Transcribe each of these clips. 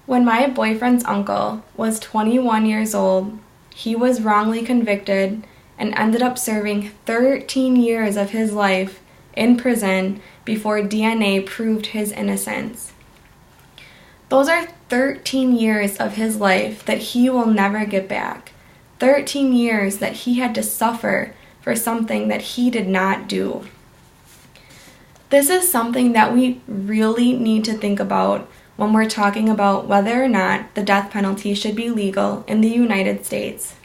When my boyfriend's uncle was 21 years old, he was wrongly convicted and ended up serving 13 years of his life in prison before DNA proved his innocence. Those are 13 years of his life that he will never get back. 13 years that he had to suffer for something that he did not do. This is something that we really need to think about when we're talking about whether or not the death penalty should be legal in the United States.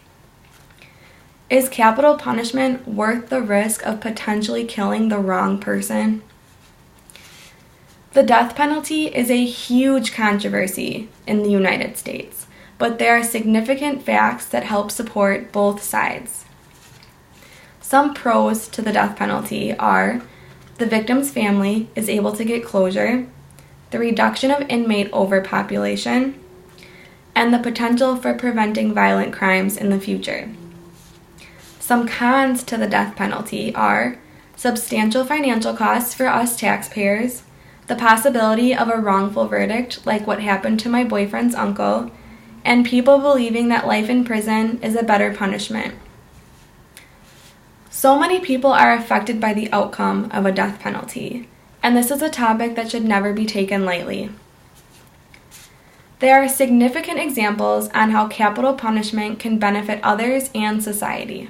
Is capital punishment worth the risk of potentially killing the wrong person? The death penalty is a huge controversy in the United States, but there are significant facts that help support both sides. Some pros to the death penalty are the victim's family is able to get closure, the reduction of inmate overpopulation, and the potential for preventing violent crimes in the future. Some cons to the death penalty are substantial financial costs for us taxpayers, the possibility of a wrongful verdict like what happened to my boyfriend's uncle, and people believing that life in prison is a better punishment. So many people are affected by the outcome of a death penalty, and this is a topic that should never be taken lightly. There are significant examples on how capital punishment can benefit others and society.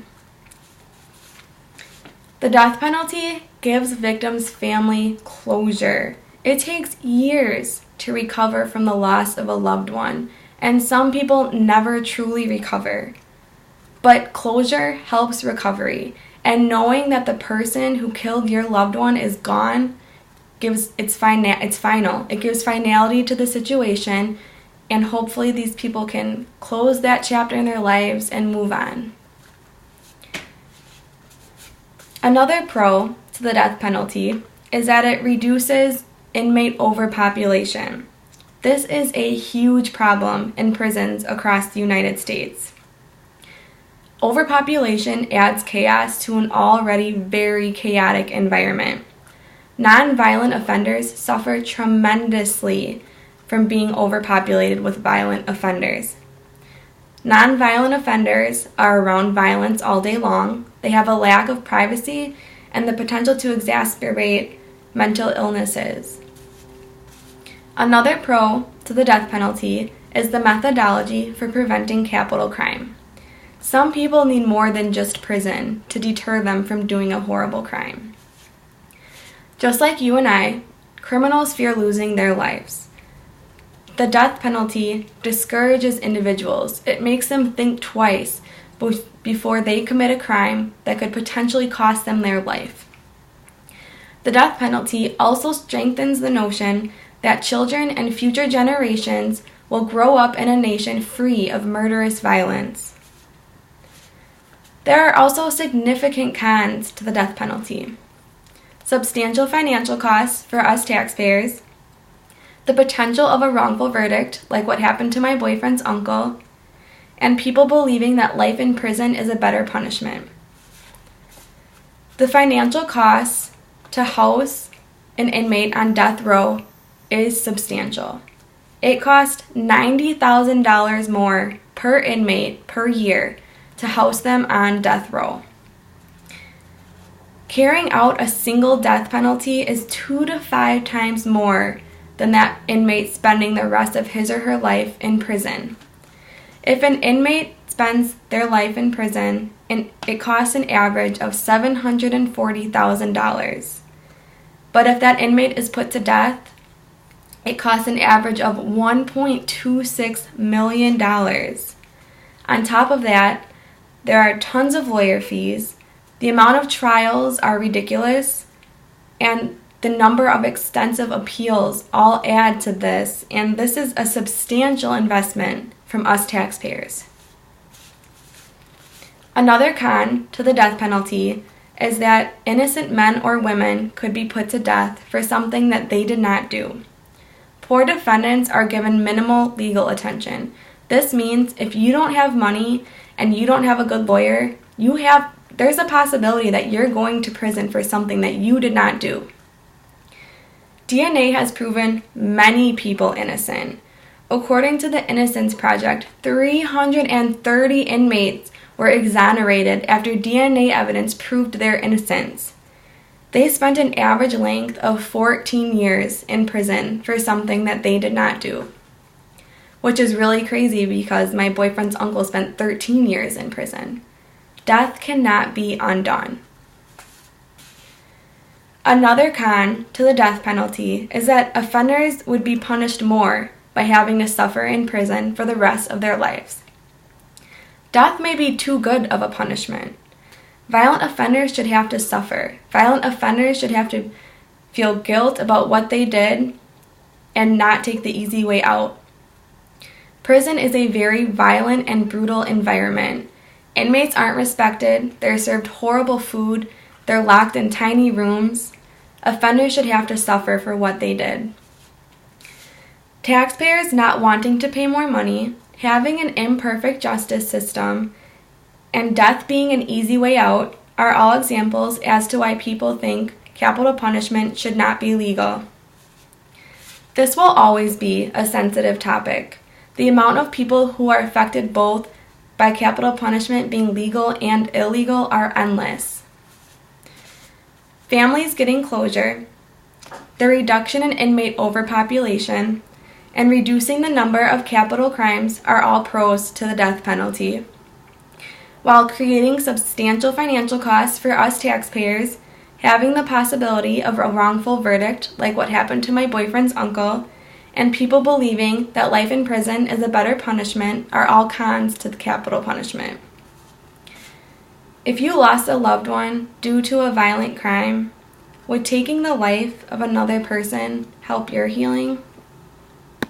The death penalty gives victims' family closure. It takes years to recover from the loss of a loved one, and some people never truly recover. But closure helps recovery, and knowing that the person who killed your loved one is gone gives it's final. It gives finality to the situation, and hopefully these people can close that chapter in their lives and move on. Another pro to the death penalty is that it reduces inmate overpopulation. This is a huge problem in prisons across the United States. Overpopulation adds chaos to an already very chaotic environment. Nonviolent offenders suffer tremendously from being overpopulated with violent offenders. Nonviolent offenders are around violence all day long. They have a lack of privacy and the potential to exacerbate mental illnesses. Another pro to the death penalty is the methodology for preventing capital crime. Some people need more than just prison to deter them from doing a horrible crime. Just like you and I, criminals fear losing their lives. The death penalty discourages individuals. It makes them think twice before they commit a crime that could potentially cost them their life. The death penalty also strengthens the notion that children and future generations will grow up in a nation free of murderous violence. There are also significant cons to the death penalty. Substantial financial costs for us taxpayers, the potential of a wrongful verdict like what happened to my boyfriend's uncle, and people believing that life in prison is a better punishment. The financial costs to house an inmate on death row is substantial. It costs $90,000 more per inmate per year to house them on death row. Carrying out a single death penalty is 2 to 5 times more than that inmate spending the rest of his or her life in prison. If an inmate spends their life in prison, it costs an average of $740,000. But if that inmate is put to death, it costs an average of $1.26 million. On top of that, there are tons of lawyer fees. The amount of trials are ridiculous, and the number of extensive appeals all add to this, and this is a substantial investment from us taxpayers. Another con to the death penalty is that innocent men or women could be put to death for something that they did not do. Poor defendants are given minimal legal attention. This means if you don't have money and you don't have a good lawyer, there's a possibility that you're going to prison for something that you did not do. DNA has proven many people innocent. According to the Innocence Project, 330 inmates were exonerated after DNA evidence proved their innocence. They spent an average length of 14 years in prison for something that they did not do, which is really crazy because my boyfriend's uncle spent 13 years in prison. Death cannot be undone. Another con to the death penalty is that offenders would be punished more by having to suffer in prison for the rest of their lives. Death may be too good of a punishment. Violent offenders should have to suffer. Violent offenders should have to feel guilt about what they did and not take the easy way out. Prison is a very violent and brutal environment. Inmates aren't respected, they're served horrible food, they're locked in tiny rooms. Offenders should have to suffer for what they did. Taxpayers not wanting to pay more money, having an imperfect justice system, and death being an easy way out are all examples as to why people think capital punishment should not be legal. This will always be a sensitive topic. The amount of people who are affected both by capital punishment being legal and illegal are endless. Families getting closure, the reduction in inmate overpopulation, and reducing the number of capital crimes are all pros to the death penalty. While creating substantial financial costs for us taxpayers, having the possibility of a wrongful verdict like what happened to my boyfriend's uncle, and people believing that life in prison is a better punishment are all cons to the capital punishment. If you lost a loved one due to a violent crime, would taking the life of another person help your healing?